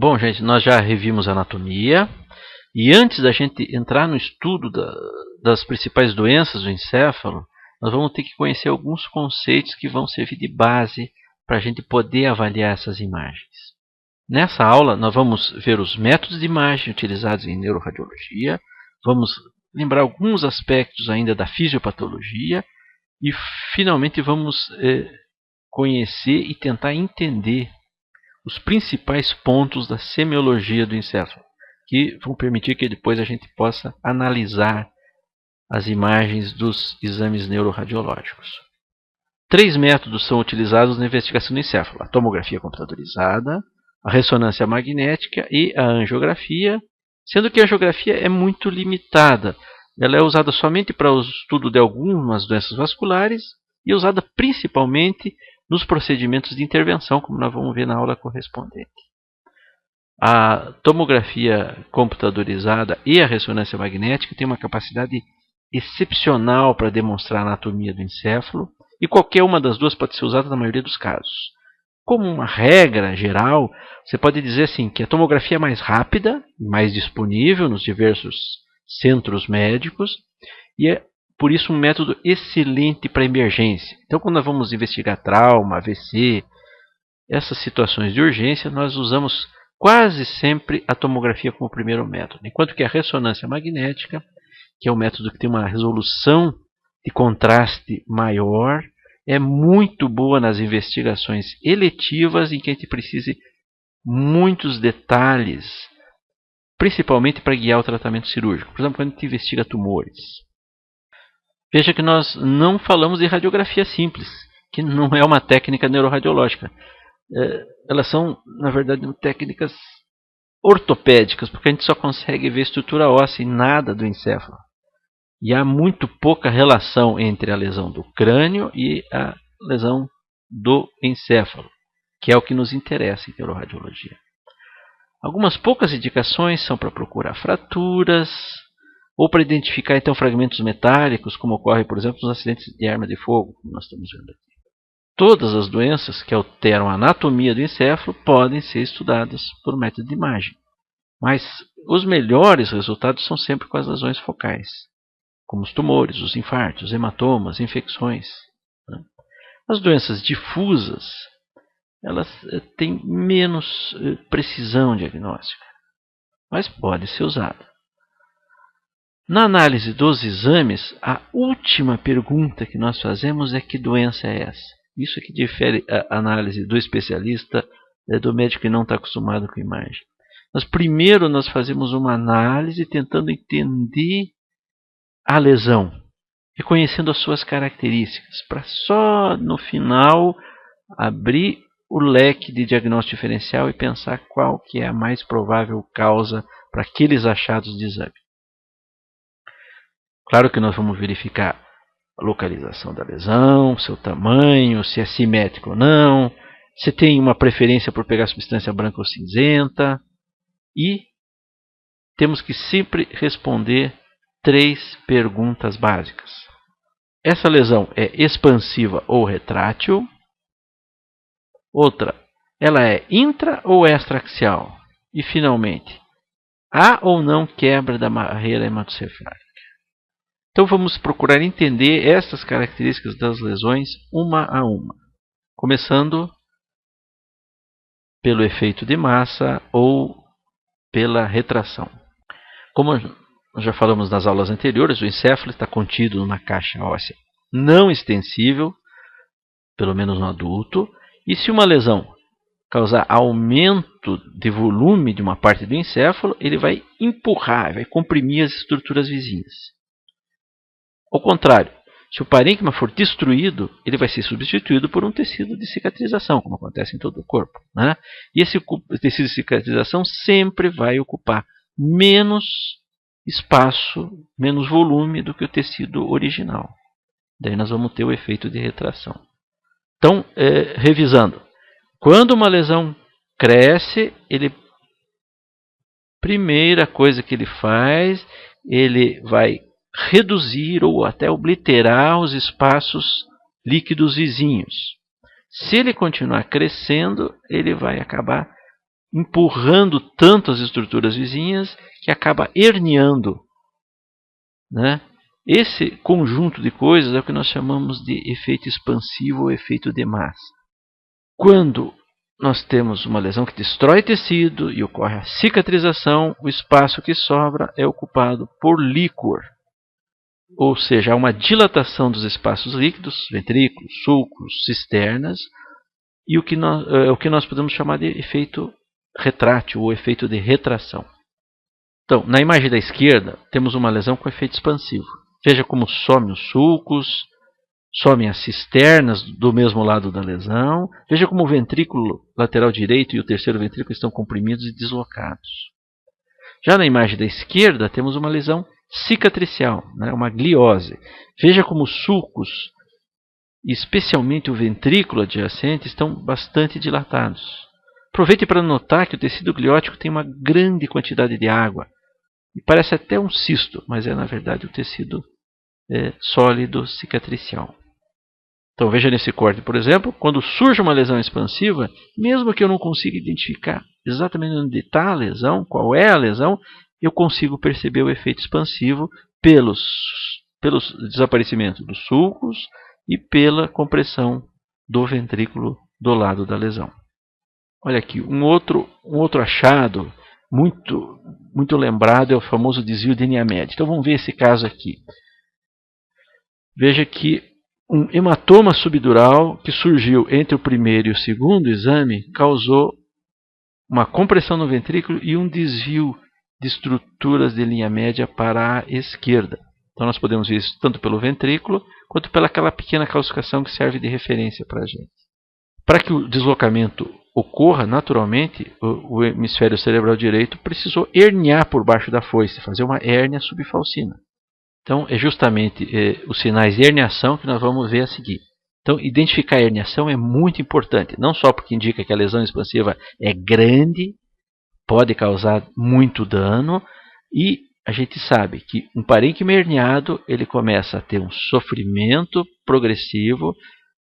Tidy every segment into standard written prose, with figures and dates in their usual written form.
Bom, gente, nós já revimos a anatomia e antes da gente entrar no estudo das principais doenças do encéfalo, nós vamos ter que conhecer alguns conceitos que vão servir de base para a gente poder avaliar essas imagens. Nessa aula, nós vamos ver os métodos de imagem utilizados em neuroradiologia, vamos lembrar alguns aspectos ainda da fisiopatologia e, finalmente, vamos conhecer e tentar entender os principais pontos da semiologia do encéfalo, que vão permitir que depois a gente possa analisar as imagens dos exames neuroradiológicos. 3 métodos são utilizados na investigação do encéfalo: a tomografia computadorizada, a ressonância magnética e a angiografia, sendo que a angiografia é muito limitada. Ela é usada somente para o estudo de algumas doenças vasculares e é usada principalmente nos procedimentos de intervenção, como nós vamos ver na aula correspondente. A tomografia computadorizada e a ressonância magnética têm uma capacidade excepcional para demonstrar a anatomia do encéfalo, e qualquer uma das duas pode ser usada na maioria dos casos. Como uma regra geral, você pode dizer assim, que a tomografia é mais rápida, mais disponível nos diversos centros médicos, e é por isso um método excelente para emergência. Então, quando nós vamos investigar trauma, AVC, essas situações de urgência, nós usamos quase sempre a tomografia como primeiro método, enquanto que a ressonância magnética, que é um método que tem uma resolução de contraste maior, é muito boa nas investigações eletivas em que a gente precise muitos detalhes, principalmente para guiar o tratamento cirúrgico. Por exemplo, quando a gente investiga tumores. Veja que nós não falamos de radiografia simples, que não é uma técnica neuroradiológica. Elas são, na verdade, técnicas ortopédicas, porque a gente só consegue ver estrutura óssea e nada do encéfalo. E há muito pouca relação entre a lesão do crânio e a lesão do encéfalo, que é o que nos interessa em neuroradiologia. Algumas poucas indicações são para procurar fraturas, ou para identificar então fragmentos metálicos, como ocorre, por exemplo, nos acidentes de arma de fogo, como nós estamos vendo aqui. Todas as doenças que alteram a anatomia do encéfalo podem ser estudadas por método de imagem, mas os melhores resultados são sempre com as lesões focais, como os tumores, os infartos, hematomas, infecções. As doenças difusas, elas têm menos precisão diagnóstica, mas pode ser usada. Na análise dos exames, a última pergunta que nós fazemos é: que doença é essa? Isso é que difere a análise do especialista do médico que não está acostumado com imagem. Primeiro nós fazemos uma análise tentando entender a lesão, reconhecendo as suas características, para só no final abrir o leque de diagnóstico diferencial e pensar qual que é a mais provável causa para aqueles achados de exame. Claro que nós vamos verificar a localização da lesão, seu tamanho, se é simétrico ou não, se tem uma preferência por pegar substância branca ou cinzenta, e temos que sempre responder 3 perguntas básicas. Essa lesão é expansiva ou retrátil? Outra, ela é intra ou extraaxial? E, finalmente, há ou não quebra da barreira hematocefálica? Então vamos procurar entender essas características das lesões uma a uma, começando pelo efeito de massa ou pela retração. Como nós já falamos nas aulas anteriores, o encéfalo está contido numa caixa óssea não extensível, pelo menos no adulto, e se uma lesão causar aumento de volume de uma parte do encéfalo, ele vai empurrar, vai comprimir as estruturas vizinhas. Ao contrário, se o parênquima for destruído, ele vai ser substituído por um tecido de cicatrização, como acontece em todo o corpo. E esse tecido de cicatrização sempre vai ocupar menos espaço, menos volume do que o tecido original. Daí nós vamos ter o efeito de retração. Então, revisando, quando uma lesão cresce, primeira coisa que ele faz, ele vai reduzir ou até obliterar os espaços líquidos vizinhos. Se ele continuar crescendo, ele vai acabar empurrando tanto as estruturas vizinhas que acaba herniando, né? Esse conjunto de coisas é o que nós chamamos de efeito expansivo ou efeito de massa. Quando nós temos uma lesão que destrói tecido e ocorre a cicatrização, o espaço que sobra é ocupado por líquor. Ou seja, há uma dilatação dos espaços líquidos, ventrículos, sulcos, cisternas, e o que nós podemos chamar de efeito retrátil ou efeito de retração. Então, na imagem da esquerda, temos uma lesão com efeito expansivo. Veja como somem os sulcos, somem as cisternas do mesmo lado da lesão. Veja como o ventrículo lateral direito e o terceiro ventrículo estão comprimidos e deslocados. Já na imagem da esquerda, temos uma lesão cicatricial, né, uma gliose. Veja como os sulcos, especialmente o ventrículo adjacente, estão bastante dilatados. Aproveite para notar que o tecido gliótico tem uma grande quantidade de água. E parece até um cisto, mas é na verdade o tecido sólido cicatricial. Então veja nesse corte, por exemplo, quando surge uma lesão expansiva, mesmo que eu não consiga identificar exatamente onde está a lesão, qual é a lesão, eu consigo perceber o efeito expansivo pelo desaparecimento dos sulcos e pela compressão do ventrículo do lado da lesão. Olha aqui, um outro achado muito lembrado é o famoso desvio de linha média. Então vamos ver esse caso aqui. Veja que um hematoma subdural que surgiu entre o primeiro e o segundo exame causou uma compressão no ventrículo e um desvio de estruturas de linha média para a esquerda. Então nós podemos ver isso tanto pelo ventrículo quanto pelaquela pequena calcificação que serve de referência para a gente. Para que o deslocamento ocorra naturalmente, o hemisfério cerebral direito precisou herniar por baixo da foice, fazer uma hérnia subfalcina. Então, é justamente os sinais de herniação que nós vamos ver a seguir. Então, identificar a herniação é muito importante, não só porque indica que a lesão expansiva é grande, pode causar muito dano, e a gente sabe que um parênquima herniado ele começa a ter um sofrimento progressivo,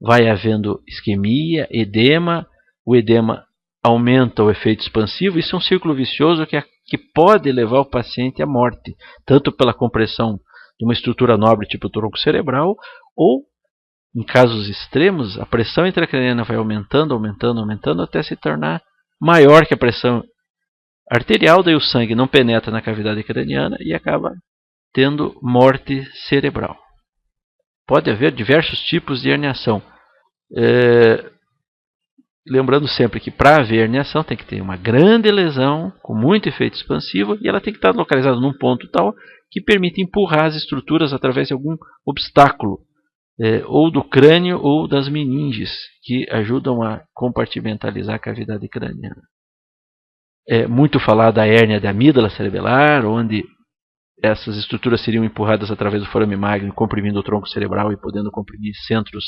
vai havendo isquemia, edema, o edema aumenta o efeito expansivo, isso é um círculo vicioso que pode levar o paciente à morte, tanto pela compressão de uma estrutura nobre tipo tronco cerebral, ou, em casos extremos, a pressão intracraniana vai aumentando, até se tornar maior que a pressão arterial, daí o sangue não penetra na cavidade craniana e acaba tendo morte cerebral. Pode haver diversos tipos de herniação. Lembrando sempre que para haver herniação tem que ter uma grande lesão com muito efeito expansivo e ela tem que estar localizada num ponto tal que permite empurrar as estruturas através de algum obstáculo, ou do crânio ou das meninges, que ajudam a compartimentalizar a cavidade craniana. É muito falada a hérnia da amígdala cerebelar, onde essas estruturas seriam empurradas através do forame magno, comprimindo o tronco cerebral e podendo comprimir centros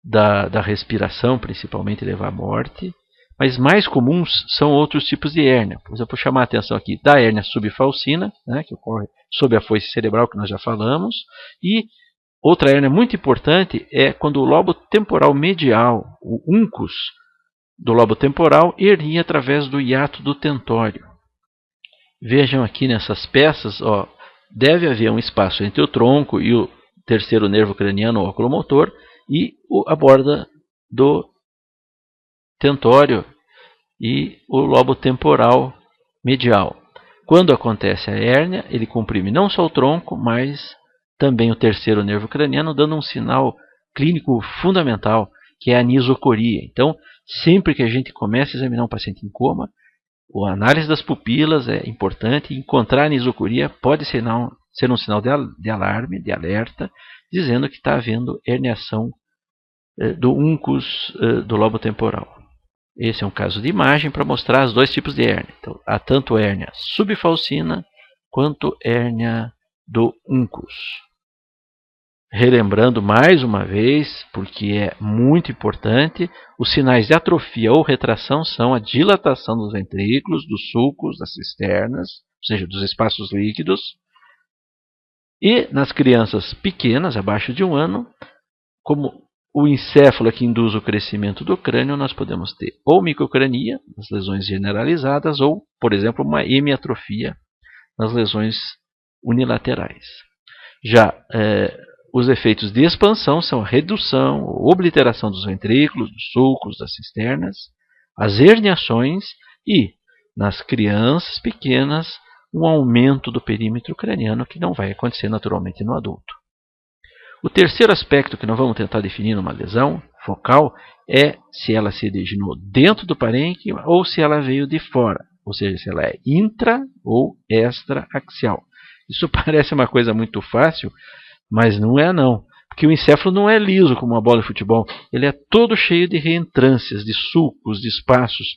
da respiração, principalmente, levar à morte. Mas mais comuns são outros tipos de hérnia. Por exemplo, vou chamar a atenção aqui da hérnia subfalcina, né, que ocorre sob a foice cerebral, que nós já falamos. E outra hérnia muito importante é quando o lobo temporal medial, o uncus do lobo temporal, hernia através do hiato do tentório. Vejam aqui nessas peças, deve haver um espaço entre o tronco e o terceiro nervo craniano ou oculomotor e a borda do tentório e o lobo temporal medial. Quando acontece a hérnia, ele comprime não só o tronco, mas também o terceiro nervo craniano, dando um sinal clínico fundamental, que é a anisocoria. Então, sempre que a gente começa a examinar um paciente em coma, a análise das pupilas é importante. Encontrar anisocoria pode ser um sinal de alarme, de alerta, dizendo que está havendo herniação do uncus do lobo temporal. Esse é um caso de imagem para mostrar os dois tipos de hérnia. Então, há tanto hérnia subfalcina quanto hérnia do uncus. Relembrando mais uma vez, porque é muito importante, os sinais de atrofia ou retração são a dilatação dos ventrículos, dos sulcos, das cisternas, ou seja, dos espaços líquidos. E nas crianças pequenas, abaixo de 1 ano, como o encéfalo que induz o crescimento do crânio, nós podemos ter ou microcrania, nas lesões generalizadas, ou, por exemplo, uma hemiatrofia nas lesões unilaterais. Já os efeitos de expansão são a redução ou obliteração dos ventrículos, dos sulcos, das cisternas, as herniações e, nas crianças pequenas, um aumento do perímetro craniano que não vai acontecer naturalmente no adulto. O terceiro aspecto que nós vamos tentar definir numa lesão focal é se ela se originou dentro do parênquima ou se ela veio de fora, ou seja, se ela é intra ou extra-axial. Isso parece uma coisa muito fácil, mas não é não, porque o encéfalo não é liso como uma bola de futebol, ele é todo cheio de reentrâncias, de sulcos, de espaços,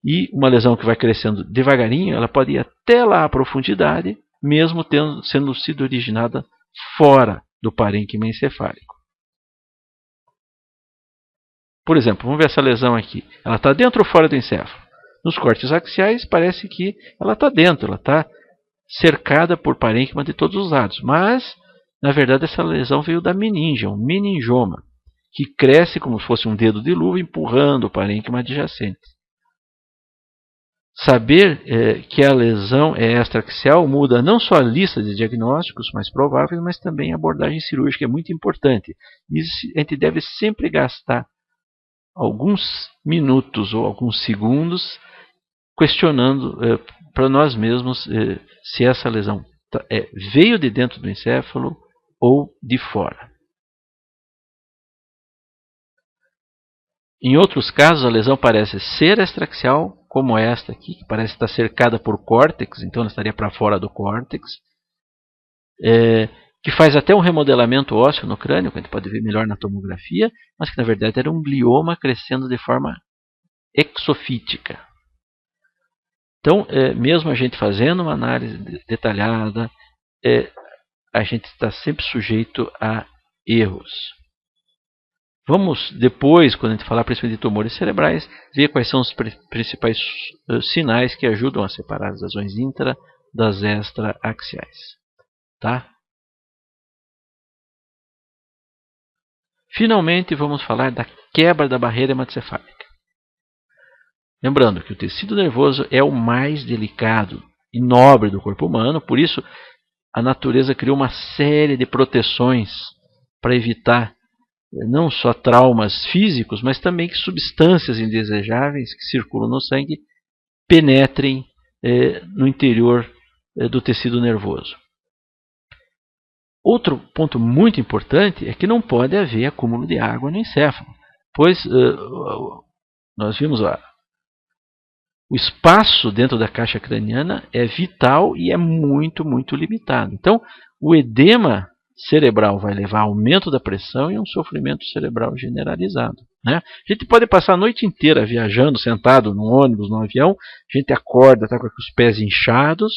e uma lesão que vai crescendo devagarinho, ela pode ir até lá à profundidade, mesmo sendo sido originada fora do parênquima encefálico. Por exemplo, vamos ver essa lesão aqui. Ela está dentro ou fora do encéfalo? Nos cortes axiais parece que ela está dentro, ela está cercada por parênquima de todos os lados. Mas, na verdade, essa lesão veio da meninge, um meningioma, que cresce como se fosse um dedo de luva empurrando o parênquima adjacente. Saber que a lesão é extraaxial muda não só a lista de diagnósticos mais prováveis, mas também a abordagem cirúrgica é muito importante. E a gente deve sempre gastar alguns minutos ou alguns segundos questionando para nós mesmos se essa lesão veio de dentro do encéfalo ou de fora. Em outros casos, a lesão parece ser extraaxial, como esta aqui, que parece estar cercada por córtex, então ela estaria para fora do córtex, que faz até um remodelamento ósseo no crânio, que a gente pode ver melhor na tomografia, mas que na verdade era um glioma crescendo de forma exofítica. Então, mesmo a gente fazendo uma análise detalhada, a gente está sempre sujeito a erros. Vamos depois, quando a gente falar principalmente de tumores cerebrais, ver quais são os principais sinais que ajudam a separar as lesões intra das extra-axiais. Tá? Finalmente, vamos falar da quebra da barreira hematocefálica. Lembrando que o tecido nervoso é o mais delicado e nobre do corpo humano, por isso a natureza criou uma série de proteções para evitar não só traumas físicos, mas também que substâncias indesejáveis que circulam no sangue penetrem no interior do tecido nervoso. Outro ponto muito importante é que não pode haver acúmulo de água no encéfalo, pois nós vimos o espaço dentro da caixa craniana é vital e é muito, muito limitado. Então, o edema cerebral vai levar a aumento da pressão e um sofrimento cerebral generalizado. Né? A gente pode passar a noite inteira viajando, sentado num ônibus, num avião, a gente acorda, está com os pés inchados,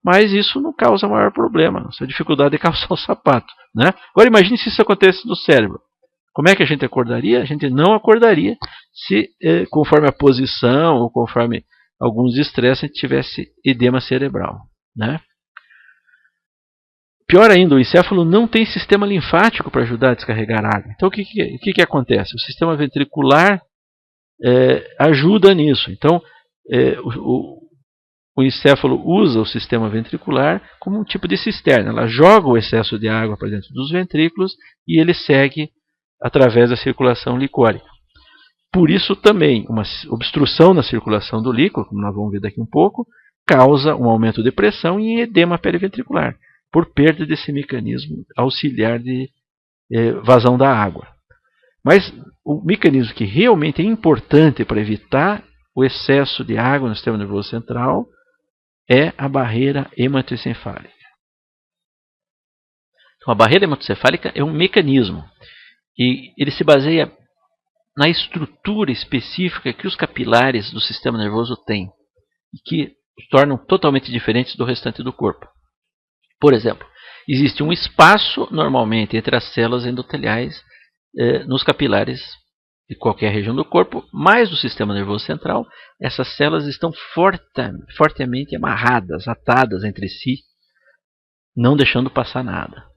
mas isso não causa maior problema. Essa dificuldade é calçar o sapato. Né? Agora imagine se isso acontece no cérebro. Como é que a gente acordaria? A gente não acordaria se, conforme a posição ou conforme alguns estresses, a gente tivesse edema cerebral. Né? Pior ainda, o encéfalo não tem sistema linfático para ajudar a descarregar água. Então, o que acontece? O sistema ventricular ajuda nisso. Então, o encéfalo usa o sistema ventricular como um tipo de cisterna. Ela joga o excesso de água para dentro dos ventrículos e ele segue através da circulação licórica. Por isso também, uma obstrução na circulação do líquido, como nós vamos ver daqui um pouco, causa um aumento de pressão e edema periventricular, por perda desse mecanismo auxiliar de vazão da água. Mas o mecanismo que realmente é importante para evitar o excesso de água no sistema nervoso central é a barreira hematoencefálica. Então, a barreira hematoencefálica é um mecanismo e ele se baseia na estrutura específica que os capilares do sistema nervoso têm e que os tornam totalmente diferentes do restante do corpo. Por exemplo, existe um espaço normalmente entre as células endoteliais nos capilares de qualquer região do corpo, mas no sistema nervoso central, essas células estão fortemente amarradas, atadas entre si, não deixando passar nada.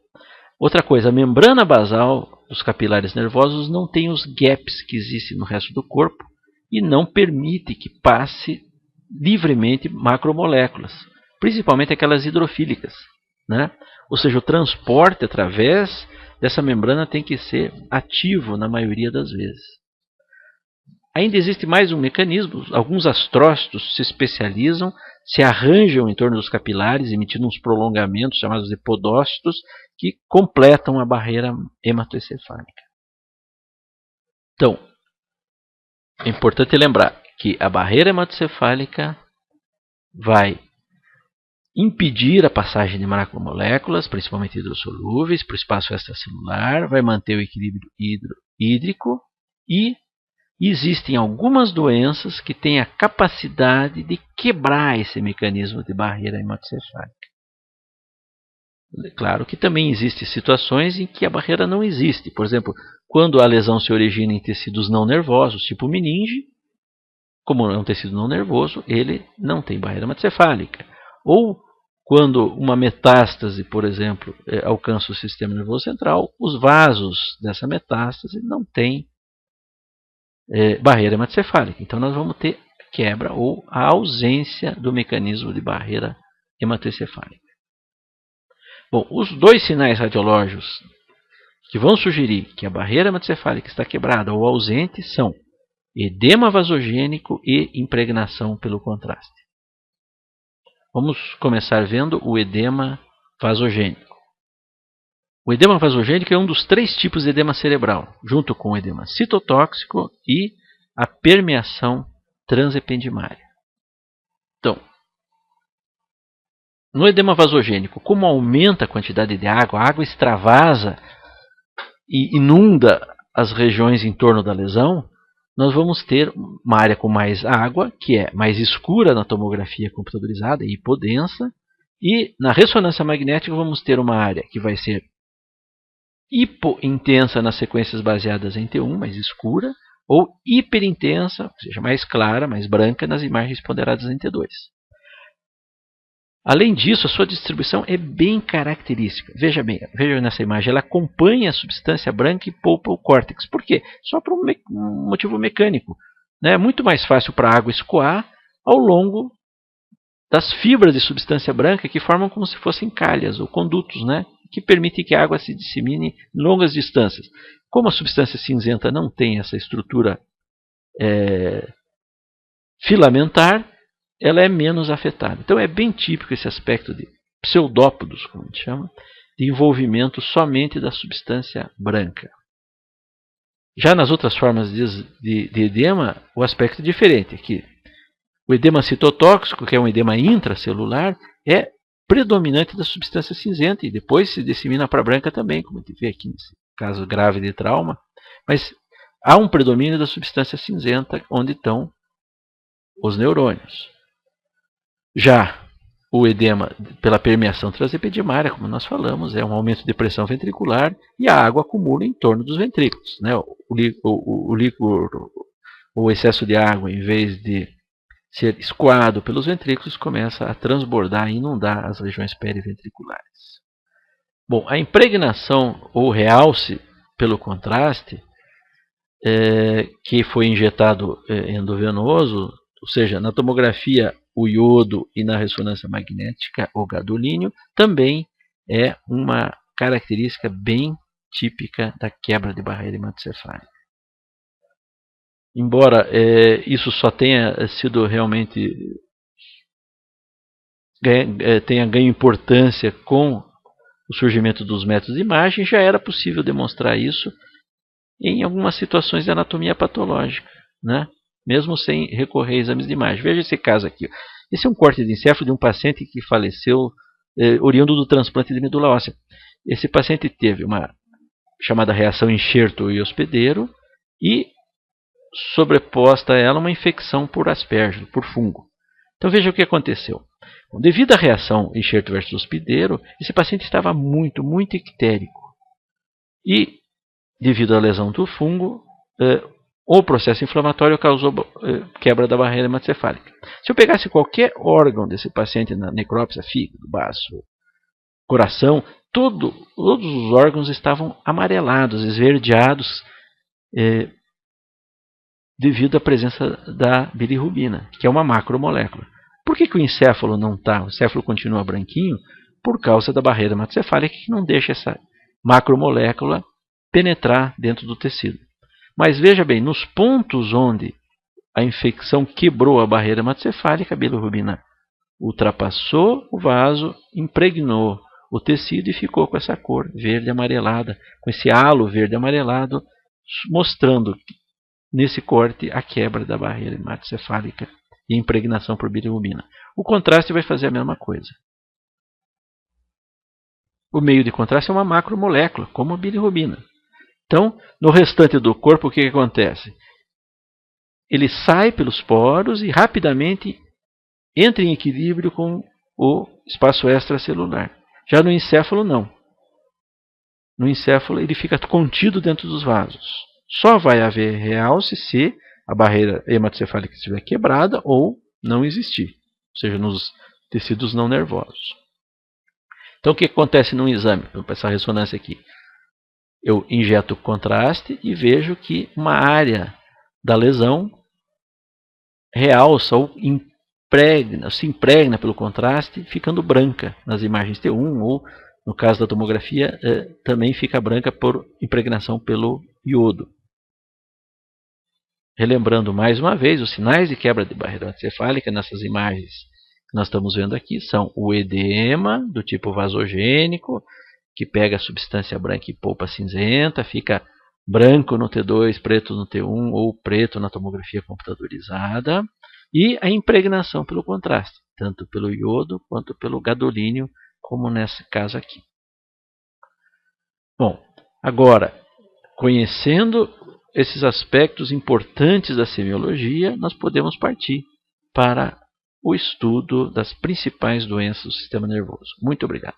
Outra coisa, a membrana basal dos capilares nervosos não tem os gaps que existem no resto do corpo e não permite que passe livremente macromoléculas, principalmente aquelas hidrofílicas, né? Ou seja, o transporte através dessa membrana tem que ser ativo na maioria das vezes. Ainda existe mais um mecanismo, alguns astrócitos se especializam, se arranjam em torno dos capilares, emitindo uns prolongamentos chamados de podócitos, que completam a barreira hematoencefálica. Então, é importante lembrar que a barreira hematoencefálica vai impedir a passagem de macromoléculas, principalmente hidrossolúveis, para o espaço extracelular, vai manter o equilíbrio hídrico e existem algumas doenças que têm a capacidade de quebrar esse mecanismo de barreira hematoencefálica. Claro que também existem situações em que a barreira não existe. Por exemplo, quando a lesão se origina em tecidos não nervosos, tipo meninge, como é um tecido não nervoso, ele não tem barreira hematoencefálica. Ou quando uma metástase, por exemplo, alcança o sistema nervoso central, os vasos dessa metástase não têm barreira hematoencefálica. Então nós vamos ter quebra ou a ausência do mecanismo de barreira hematoencefálica. Bom, os dois sinais radiológicos que vão sugerir que a barreira hematoencefálica está quebrada ou ausente são edema vasogênico e impregnação pelo contraste. Vamos começar vendo o edema vasogênico. O edema vasogênico é um dos 3 tipos de edema cerebral, junto com o edema citotóxico e a permeação transependimária. Então, no edema vasogênico, como aumenta a quantidade de água, a água extravasa e inunda as regiões em torno da lesão, nós vamos ter uma área com mais água, que é mais escura na tomografia computadorizada e hipodensa, e na ressonância magnética vamos ter uma área que vai ser hipointensa nas sequências baseadas em T1, mais escura, ou hiperintensa, ou seja, mais clara, mais branca, nas imagens ponderadas em T2. Além disso, a sua distribuição é bem característica. Veja nessa imagem, ela acompanha a substância branca e poupa o córtex. Por quê? Só por um motivo mecânico. É muito mais fácil para a água escoar ao longo das fibras de substância branca que formam como se fossem calhas ou condutos, que permitem que a água se dissemine em longas distâncias. Como a substância cinzenta não tem essa estrutura filamentar, ela é menos afetada. Então é bem típico esse aspecto de pseudópodos, como a gente chama, de envolvimento somente da substância branca. Já nas outras formas de edema, o aspecto é diferente. Aqui, o edema citotóxico, que é um edema intracelular, é predominante da substância cinzenta e depois se dissemina para a branca também, como a gente vê aqui nesse caso grave de trauma. Mas há um predomínio da substância cinzenta onde estão os neurônios. Já o edema pela permeação transependimária, como nós falamos, é um aumento de pressão ventricular e a água acumula em torno dos ventrículos. O líquor, o excesso de água, em vez de ser escoado pelos ventrículos, começa a transbordar e inundar as regiões periventriculares. Bom, a impregnação ou realce pelo contraste, que foi injetado endovenoso, ou seja, na tomografia o iodo e na ressonância magnética o gadolínio, também é uma característica bem típica da quebra de barreira hematoencefálica. Embora isso só tenha sido realmente tenha ganho importância com o surgimento dos métodos de imagem, já era possível demonstrar isso em algumas situações de anatomia patológica, mesmo sem recorrer a exames de imagem. Veja esse caso aqui. Esse é um corte de encéfalo de um paciente que faleceu oriundo do transplante de medula óssea. Esse paciente teve uma chamada reação enxerto e hospedeiro e sobreposta a ela uma infecção por aspergilo, por fungo. Então veja o que aconteceu. Bom, devido à reação enxerto versus hospedeiro, esse paciente estava muito ictérico. E devido à lesão do fungo, o processo inflamatório causou quebra da barreira hematoencefálica. Se eu pegasse qualquer órgão desse paciente na necrópsia, fígado, baço, coração, todos os órgãos estavam amarelados, esverdeados, devido à presença da bilirrubina, que é uma macromolécula. Por que o encéfalo não está? O encéfalo continua branquinho por causa da barreira hematocefálica que não deixa essa macromolécula penetrar dentro do tecido. Mas veja bem, nos pontos onde a infecção quebrou a barreira hematocefálica, a bilirrubina ultrapassou o vaso, impregnou o tecido e ficou com essa cor verde amarelada, com esse halo verde amarelado, mostrando nesse corte a quebra da barreira hematocefálica e a impregnação por bilirrubina. O contraste vai fazer a mesma coisa. O meio de contraste é uma macromolécula, como a bilirrubina. Então, no restante do corpo, o que acontece? Ele sai pelos poros e rapidamente entra em equilíbrio com o espaço extracelular. Já no encéfalo, não. No encéfalo, ele fica contido dentro dos vasos. Só vai haver realce se a barreira hematocefálica estiver quebrada ou não existir, ou seja, nos tecidos não nervosos. Então, o que acontece no exame? Essa ressonância aqui. Eu injeto contraste e vejo que uma área da lesão realça ou se impregna pelo contraste, ficando branca nas imagens T1, ou no caso da tomografia, também fica branca por impregnação pelo iodo. Relembrando mais uma vez, os sinais de quebra de barreira encefálica nessas imagens que nós estamos vendo aqui são o edema do tipo vasogênico, que pega a substância branca e polpa cinzenta, fica branco no T2, preto no T1 ou preto na tomografia computadorizada, e a impregnação pelo contraste, tanto pelo iodo quanto pelo gadolínio, como nesse caso aqui. Bom, agora, conhecendo esses aspectos importantes da semiologia, nós podemos partir para o estudo das principais doenças do sistema nervoso. Muito obrigado.